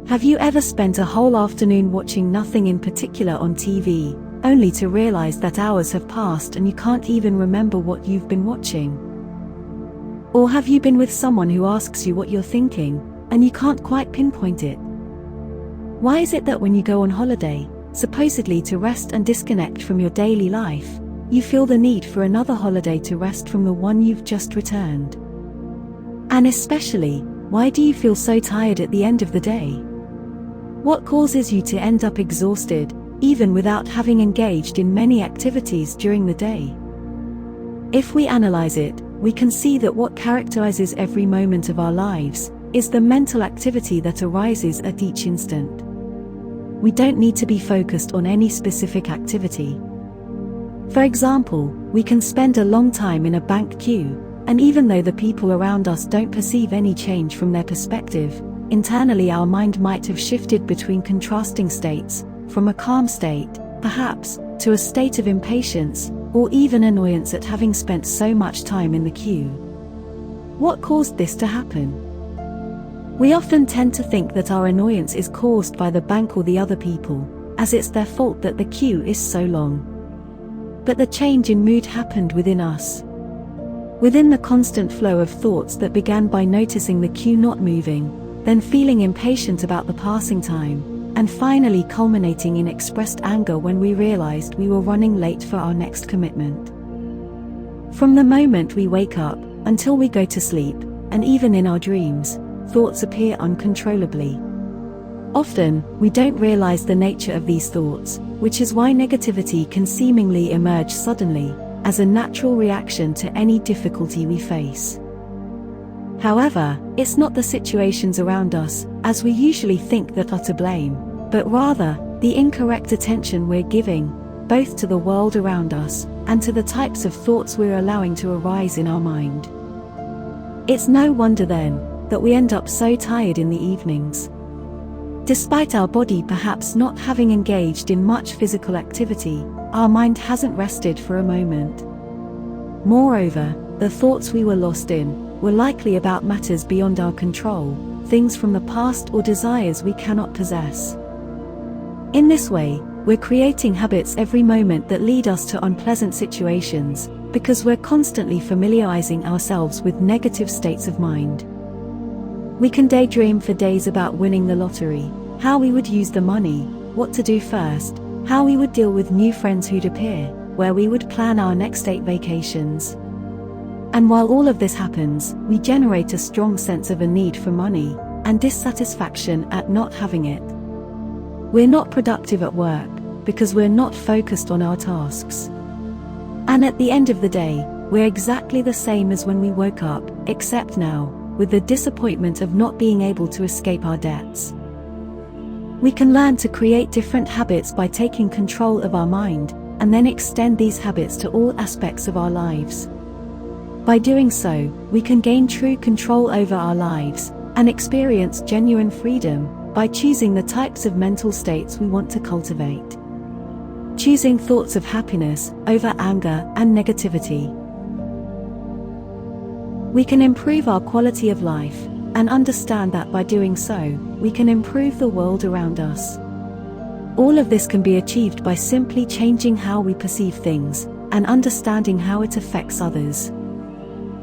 Have you ever spent a whole afternoon watching nothing in particular on TV, only to realize that hours have passed and you can't even remember what you've been watching? Or have you been with someone who asks you what you're thinking, and you can't quite pinpoint it? Why is it that when you go on holiday, supposedly to rest and disconnect from your daily life, you feel the need for another holiday to rest from the one you've just returned? And especially, why do you feel so tired at the end of the day? What causes you to end up exhausted, even without having engaged in many activities during the day? If we analyze it, we can see that what characterizes every moment of our lives is the mental activity that arises at each instant. We don't need to be focused on any specific activity. For example, we can spend a long time in a bank queue, and even though the people around us don't perceive any change from their perspective, internally our mind might have shifted between contrasting states, from a calm state, perhaps, to a state of impatience, or even annoyance at having spent so much time in the queue. What caused this to happen? We often tend to think that our annoyance is caused by the bank or the other people, as it's their fault that the queue is so long. But the change in mood happened within us. Within the constant flow of thoughts that began by noticing the queue not moving, then feeling impatient about the passing time, and finally culminating in expressed anger when we realized we were running late for our next commitment. From the moment we wake up, until we go to sleep, and even in our dreams, thoughts appear uncontrollably. Often, we don't realize the nature of these thoughts, which is why negativity can seemingly emerge suddenly, as a natural reaction to any difficulty we face. However, it's not the situations around us, as we usually think, that are to blame, but rather, the incorrect attention we're giving, both to the world around us, and to the types of thoughts we're allowing to arise in our mind. It's no wonder then, that we end up so tired in the evenings. Despite our body perhaps not having engaged in much physical activity, our mind hasn't rested for a moment. Moreover, the thoughts we were lost in were likely about matters beyond our control, things from the past or desires we cannot possess. In this way, we're creating habits every moment that lead us to unpleasant situations, because we're constantly familiarizing ourselves with negative states of mind. We can daydream for days about winning the lottery, how we would use the money, what to do first, how we would deal with new friends who'd appear, where we would plan our next 8 vacations. And while all of this happens, we generate a strong sense of a need for money, and dissatisfaction at not having it. We're not productive at work, because we're not focused on our tasks. And at the end of the day, we're exactly the same as when we woke up, except now, with the disappointment of not being able to escape our debts. We can learn to create different habits by taking control of our mind, and then extend these habits to all aspects of our lives. By doing so, we can gain true control over our lives, and experience genuine freedom, by choosing the types of mental states we want to cultivate. Choosing thoughts of happiness, over anger and negativity. We can improve our quality of life, and understand that by doing so, we can improve the world around us. All of this can be achieved by simply changing how we perceive things, and understanding how it affects others.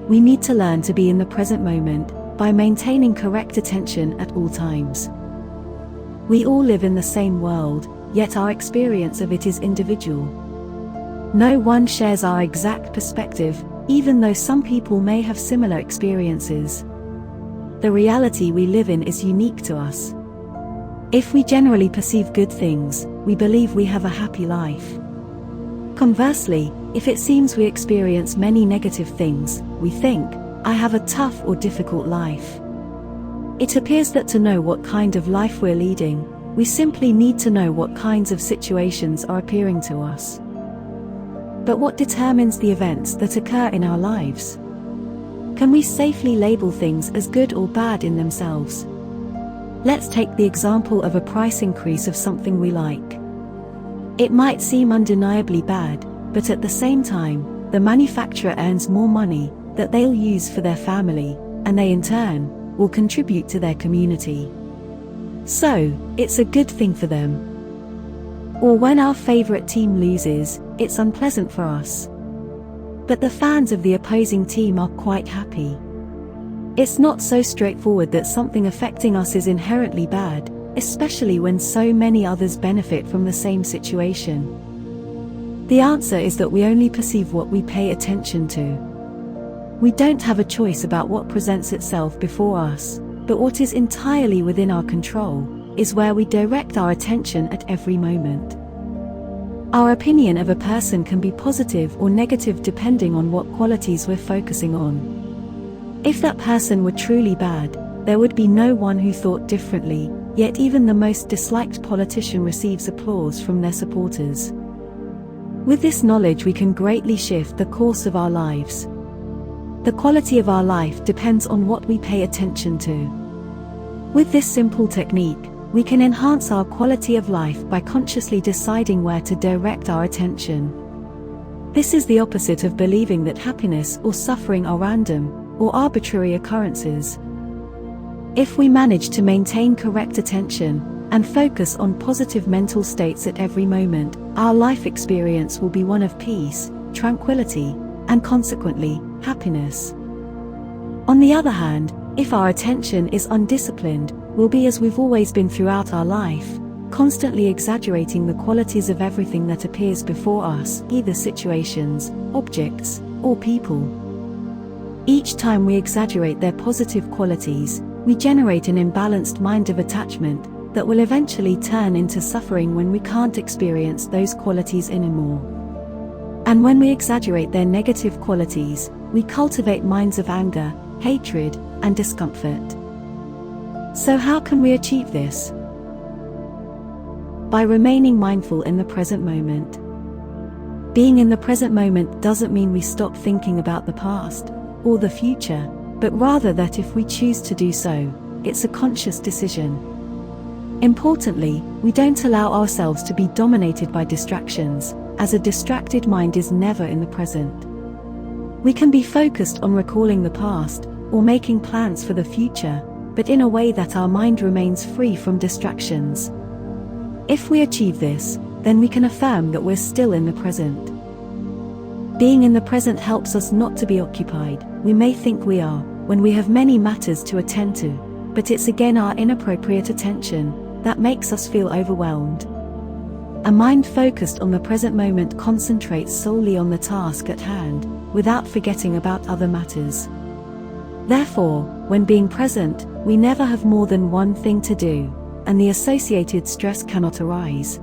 We need to learn to be in the present moment, by maintaining correct attention at all times. We all live in the same world, yet our experience of it is individual. No one shares our exact perspective, even though some people may have similar experiences. The reality we live in is unique to us. If we generally perceive good things, we believe we have a happy life. Conversely, if it seems we experience many negative things, we think, I have a tough or difficult life. It appears that to know what kind of life we're leading, we simply need to know what kinds of situations are appearing to us. But what determines the events that occur in our lives? Can we safely label things as good or bad in themselves? Let's take the example of a price increase of something we like. It might seem undeniably bad, but at the same time, the manufacturer earns more money that they'll use for their family, and they in turn will contribute to their community. so it's a good thing for them. Or when our favorite team loses, it's unpleasant for us. But the fans of the opposing team are quite happy. It's not so straightforward that something affecting us is inherently bad, especially when so many others benefit from the same situation. The answer is that we only perceive what we pay attention to. We don't have a choice about what presents itself before us, but what is entirely within our control is where we direct our attention at every moment. Our opinion of a person can be positive or negative depending on what qualities we're focusing on. If that person were truly bad, there would be no one who thought differently, yet even the most disliked politician receives applause from their supporters. With this knowledge, we can greatly shift the course of our lives. The quality of our life depends on what we pay attention to. With this simple technique, we can enhance our quality of life by consciously deciding where to direct our attention. This is the opposite of believing that happiness or suffering are random or arbitrary occurrences. If we manage to maintain correct attention and focus on positive mental states at every moment, our life experience will be one of peace, tranquility, and consequently, happiness. On the other hand, if our attention is undisciplined, we'll be as we've always been throughout our life, constantly exaggerating the qualities of everything that appears before us, either situations, objects, or people. Each time we exaggerate their positive qualities, we generate an imbalanced mind of attachment that will eventually turn into suffering when we can't experience those qualities anymore. And when we exaggerate their negative qualities, we cultivate minds of anger, hatred, and discomfort. So how can we achieve this? By remaining mindful in the present moment. Being in the present moment doesn't mean we stop thinking about the past or the future, but rather that if we choose to do so, it's a conscious decision. Importantly, we don't allow ourselves to be dominated by distractions, as a distracted mind is never in the present. We can be focused on recalling the past or making plans for the future, but in a way that our mind remains free from distractions. If we achieve this, then we can affirm that we're still in the present. Being in the present helps us not to be occupied. We may think we are, when we have many matters to attend to, but it's again our inappropriate attention that makes us feel overwhelmed. A mind focused on the present moment concentrates solely on the task at hand, without forgetting about other matters. Therefore, when being present, we never have more than one thing to do, and the associated stress cannot arise.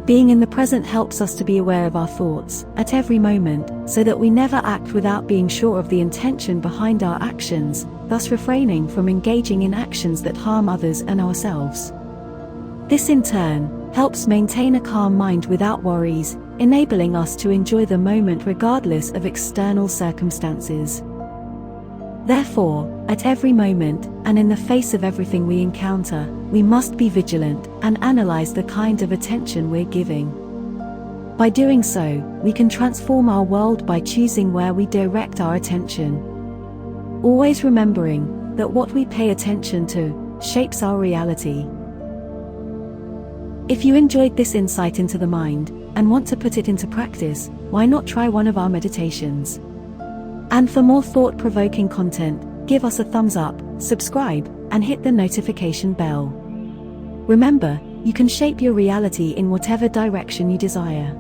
Being in the present helps us to be aware of our thoughts at every moment, so that we never act without being sure of the intention behind our actions, thus refraining from engaging in actions that harm others and ourselves. This in turn helps maintain a calm mind without worries, enabling us to enjoy the moment regardless of external circumstances. Therefore, at every moment, and in the face of everything we encounter, we must be vigilant and analyze the kind of attention we're giving. By doing so, we can transform our world by choosing where we direct our attention. Always remembering that what we pay attention to shapes our reality. If you enjoyed this insight into the mind and want to put it into practice, why not try one of our meditations? And for more thought-provoking content, give us a thumbs up, subscribe, and hit the notification bell. Remember, you can shape your reality in whatever direction you desire.